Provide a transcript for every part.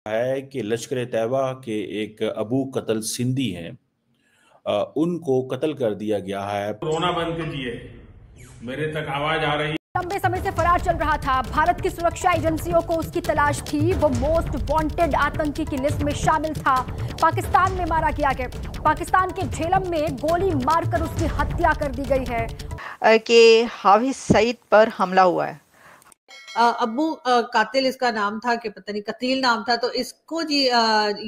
है कि लश्कर-ए-तैयबा के एक अबू कतल सिंधी हैं, उनको कत्ल कर दिया गया है। रोना बंद कीजिए, मेरे तक आवाज आ रही। लंबे समय से फरार चल रहा था। भारत की सुरक्षा एजेंसियों को उसकी तलाश थी। वो मोस्ट वांटेड आतंकी की लिस्ट में शामिल था। पाकिस्तान में मारा गया है। पाकिस्तान के झेलम में गोली मारकर उसकी हत्या कर दी गई है कि हाफिज सईद पर हमला हुआ है। अबू कातिल इसका नाम था कि पता नहीं कतील नाम था। तो इसको जी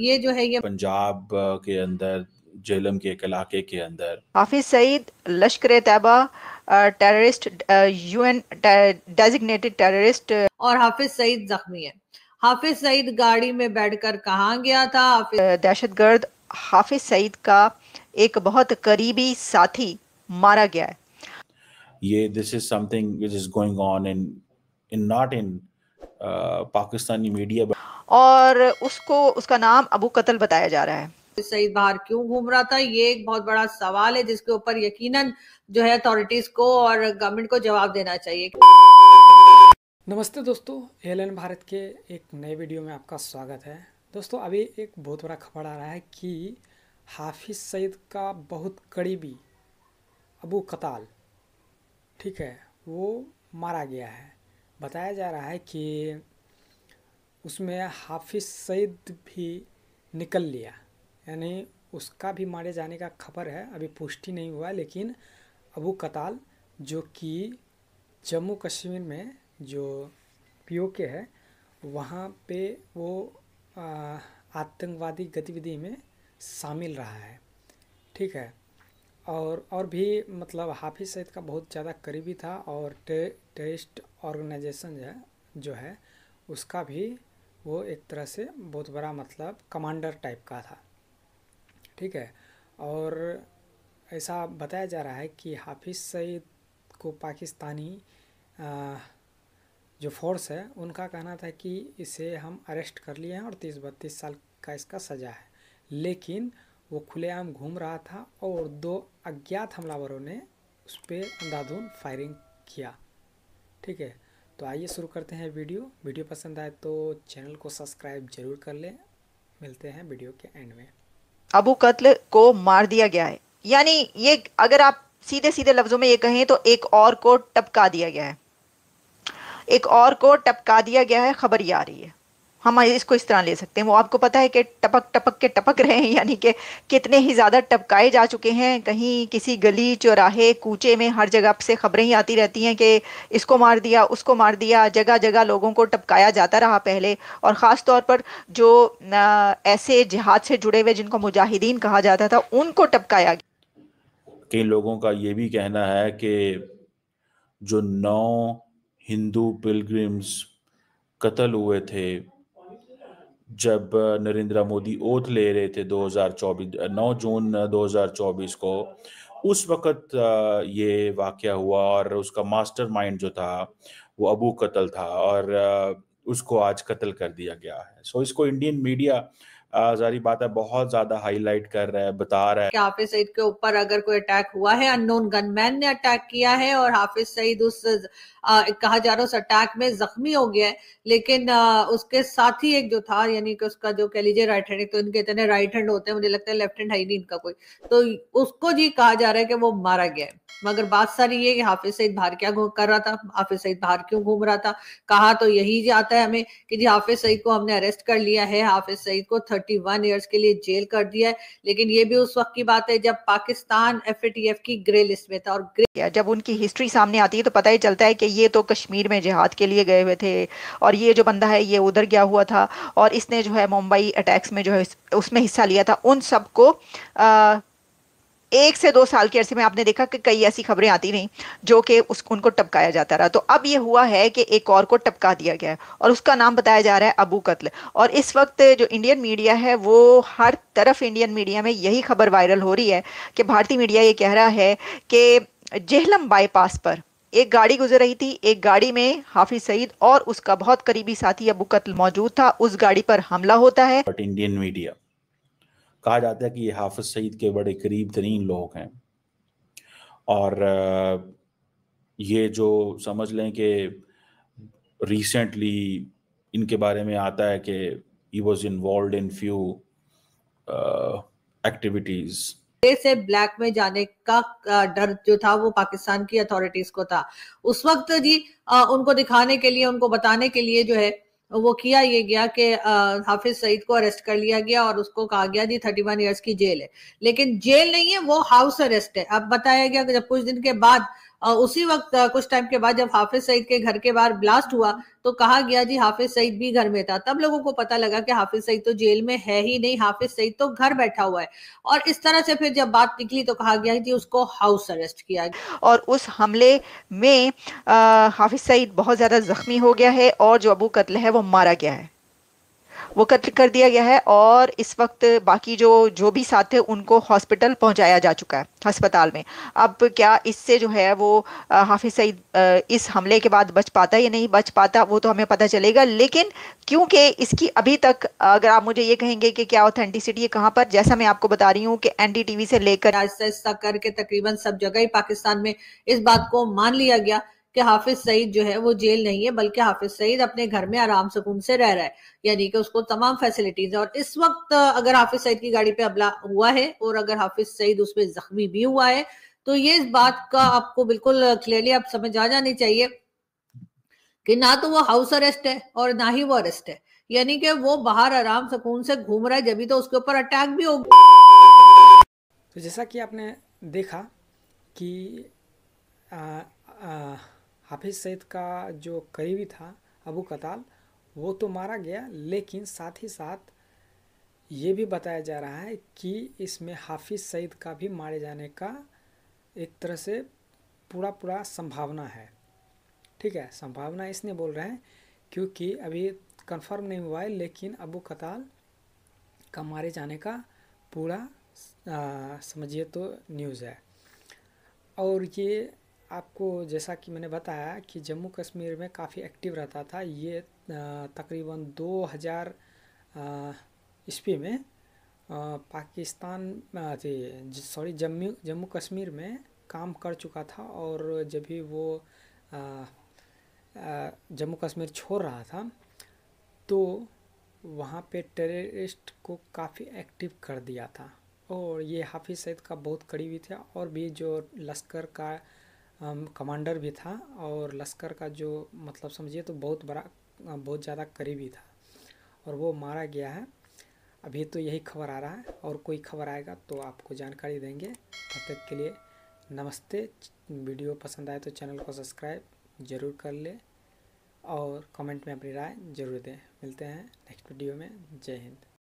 ये जो है ये पंजाब के अंदर झेलम के एक इलाके के अंदर Hafiz Saeed Lashkar-e-Taiba terrorist, UN designated terrorist. और हाफिज सईद जख्मी है। हाफिज सईद गाड़ी में बैठकर कहाँ गया था? दहशतगर्द हाफिज सईद का एक बहुत करीबी साथी मारा गया है। ये this is something which is going on in not in Pakistani media, और उसका नाम अबू कतल बताया जा रहा है। सईद बाहर क्यों घूम रहा था, ये एक बहुत बड़ा सवाल है जिसके ऊपर यकीनन जो है अथॉरिटीज को और गवर्नमेंट को जवाब देना चाहिए। नमस्ते दोस्तों, ALN भारत के एक नए वीडियो में आपका स्वागत है। दोस्तों, अभी एक बहुत बड़ा खबर आ रहा है कि हाफिज सईद का बहुत करीबी अबू कताल, ठीक है, वो मारा गया है। बताया जा रहा है कि उसमें हाफिज सईद भी निकल लिया, यानी उसका भी मारे जाने का खबर है। अभी पुष्टि नहीं हुआ, लेकिन अबू कताल जो कि जम्मू कश्मीर में जो POK है, वहाँ पे वो आतंकवादी गतिविधि में शामिल रहा है, ठीक है। और भी मतलब हाफिज सईद का बहुत ज़्यादा करीबी था, और टेररिस्ट ऑर्गेनाइजेशन जो है उसका भी वो एक तरह से बहुत बड़ा मतलब कमांडर टाइप का था, ठीक है। और ऐसा बताया जा रहा है कि हाफिज सईद को पाकिस्तानी जो फोर्स है उनका कहना था कि इसे हम अरेस्ट कर लिए हैं और 30-32 साल का इसका सज़ा है, लेकिन वो खुलेआम घूम रहा था और 2 अज्ञात हमलावरों ने उस पर अंधाधुंध फायरिंग किया, ठीक है। तो आइए शुरू करते हैं वीडियो पसंद आए तो चैनल को सब्सक्राइब जरूर कर लें। मिलते हैं वीडियो के एंड में। अबू कत्ल को मार दिया गया है, यानी ये अगर आप सीधे सीधे लफ्जों में ये कहें तो एक और को टपका दिया गया है। एक और को टपका दिया गया है, खबर ये आ रही है। हम इसको इस तरह ले सकते हैं। वो आपको पता है कि टपक टपक के टपक रहे हैं, यानी कि कितने ही ज़्यादा टपकाए जा चुके हैं। कहीं किसी गली चौराहे कूचे में हर जगह से खबरें ही आती रहती हैं कि इसको मार दिया, उसको मार दिया। जगह जगह लोगों को टपकाया जाता रहा पहले, और ख़ास तौर पर जो ऐसे जिहाद से जुड़े हुए जिनको मुजाहिदीन कहा जाता था उनको टपकाया गया। कई लोगों का ये भी कहना है कि जो 9 हिंदू पिलग्रिम्स कत्ल हुए थे जब नरेंद्र मोदी ओथ ले रहे थे 9 जून 2024 को, उस वक्त ये वाकया हुआ, और उसका मास्टरमाइंड जो था वो अबू कतल था, और उसको आज कत्ल कर दिया गया है। सो इसको इंडियन मीडिया जारी बात है बहुत ज्यादा हाईलाइट कर रहा है, बता रहा है कि हाफिज सईद के ऊपर अगर कोई अटैक हुआ है, अननोन गनमैन ने अटैक किया है और हाफिज सईद उस कहा जा रहा है उस अटैक में जख्मी हो गया है, लेकिन उसके साथ ही एक जो था, यानी कि उसका जो कह लीजिए राइट हैंड, तो इनके इतने राइट हैंड होते हैं, मुझे लगता है लेफ्ट हैंड है ही नहीं इनका कोई, तो उसको जी कहा जा रहा है कि वो मारा गया है। मगर बात सारी ये कि हाफिज सईद बाहर क्या कर रहा था, हाफिज सईद बाहर क्यों घूम रहा था। कहा तो यही जाता है हमें कि जी हाफिज सईद को हमने अरेस्ट कर लिया है, हाफिज सईद को 31 ईयर्स के लिए जेल कर दिया है, लेकिन ये भी उस वक्त की बात है जब पाकिस्तान FATF की ग्रे लिस्ट में था। और जब उनकी हिस्ट्री सामने आती है तो पता ही चलता है कि ये तो कश्मीर में जिहाद के लिए गए हुए थे, और ये जो बंदा है ये उधर गया हुआ था, और इसने जो है मुंबई अटैक्स में जो है उसमें हिस्सा लिया था। उन सबको 1 से 2 साल के अरसे में आपने देखा कि कई ऐसी खबरें आती रहीं जो कि उनको टपकाया जाता रहा। तो अब ये हुआ है कि एक और को टपका दिया गया है, और उसका नाम बताया जा रहा है अबू कत्ल। और इस वक्त जो इंडियन मीडिया है वो हर तरफ, इंडियन मीडिया में यही खबर वायरल हो रही है कि भारतीय मीडिया ये कह रहा है कि जेहलम बाईपास पर एक गाड़ी गुजर रही थी, एक गाड़ी में हाफिज सईद और उसका बहुत करीबी साथी अबू कत्ल मौजूद था। उस गाड़ी पर हमला होता है। बट इंडियन मीडिया कहा जाता है कि ये हाफिज सईद के बड़े करीब तरीन लोग हैं, और ये जो समझ लें कि रिसेंटली इनके बारे में आता है कि he was involved in few activities. से ब्लैक में जाने का डर जो था वो पाकिस्तान की अथॉरिटीज को था उस वक्त जी। उनको दिखाने के लिए, उनको बताने के लिए जो है वो किया ये गया कि हाफिज सईद को अरेस्ट कर लिया गया और उसको कहा गया जी 31 इयर्स की जेल है, लेकिन जेल नहीं है, वो हाउस अरेस्ट है। अब बताया गया कि जब कुछ दिन के बाद उसी वक्त कुछ टाइम के बाद जब हाफिज सईद के घर के बाहर ब्लास्ट हुआ तो कहा गया जी हाफिज सईद भी घर में था। तब लोगों को पता लगा कि हाफिज सईद तो जेल में है ही नहीं, हाफिज सईद तो घर बैठा हुआ है। और इस तरह से फिर जब बात निकली तो कहा गया कि उसको हाउस अरेस्ट किया गया। और उस हमले में हाफिज सईद बहुत ज़्यादा ज़ख्मी हो गया है और जो अबू कत्ल है वो मारा गया है, वो कत्ल कर दिया गया है। और इस वक्त बाकी जो भी साथ थे उनको हॉस्पिटल पहुंचाया जा चुका है, अस्पताल में। अब क्या इससे जो है वो हाफिज सईद इस हमले के बाद बच पाता या नहीं बच पाता वो तो हमें पता चलेगा, लेकिन क्योंकि इसकी अभी तक अगर आप मुझे ये कहेंगे कि क्या ऑथेंटिसिटी है कहाँ पर, जैसा मैं आपको बता रही हूँ कि एनडीटीवी से लेकर आहिस्ता करके तकरीबन सब जगह ही पाकिस्तान में इस बात को मान लिया गया कि हाफिज सईद जो है वो जेल नहीं है, बल्कि हाफिज सईद अपने घर में आराम सुकून से रह रहा है, यानी कि उसको तमाम फैसिलिटीज है। और इस वक्त अगर हाफिज सईद की गाड़ी पे हमला हुआ है और अगर हाफिज सईद उसमें जख्मी भी हुआ है तो ये इस बात का आपको बिल्कुल क्लियरली आप समझ आ जानी चाहिए कि ना तो वो हाउस अरेस्ट है और ना ही वो अरेस्ट है, यानी कि वो बाहर आराम सुकून से घूम रहा है, जब भी तो उसके ऊपर अटैक भी होगा। तो जैसा कि आपने देखा कि हाफिज सईद का जो करीबी था अबू कताल वो तो मारा गया, लेकिन साथ ही साथ ये भी बताया जा रहा है कि इसमें हाफिज सईद का भी मारे जाने का एक तरह से पूरा संभावना है। ठीक है, संभावना इसने बोल रहे हैं क्योंकि अभी कंफर्म नहीं हुआ है, लेकिन अबू कताल का मारे जाने का पूरा समझिए तो न्यूज़ है। और ये आपको जैसा कि मैंने बताया कि जम्मू कश्मीर में काफ़ी एक्टिव रहता था ये, तकरीबन 2000 ईस्वी में पाकिस्तान जम्मू कश्मीर में काम कर चुका था। और जब भी वो जम्मू कश्मीर छोड़ रहा था तो वहाँ पे टेररिस्ट को काफ़ी एक्टिव कर दिया था। और ये हाफिज सईद का बहुत करीबी था और भी जो लश्कर का कमांडर भी था और लश्कर का जो मतलब समझिए तो बहुत ज़्यादा करीबी था और वो मारा गया है। अभी तो यही खबर आ रहा है और कोई खबर आएगा तो आपको जानकारी देंगे। तब तक के लिए नमस्ते। वीडियो पसंद आए तो चैनल को सब्सक्राइब ज़रूर कर ले और कमेंट में अपनी राय ज़रूर दें। मिलते हैं नेक्स्ट वीडियो में। जय हिंद।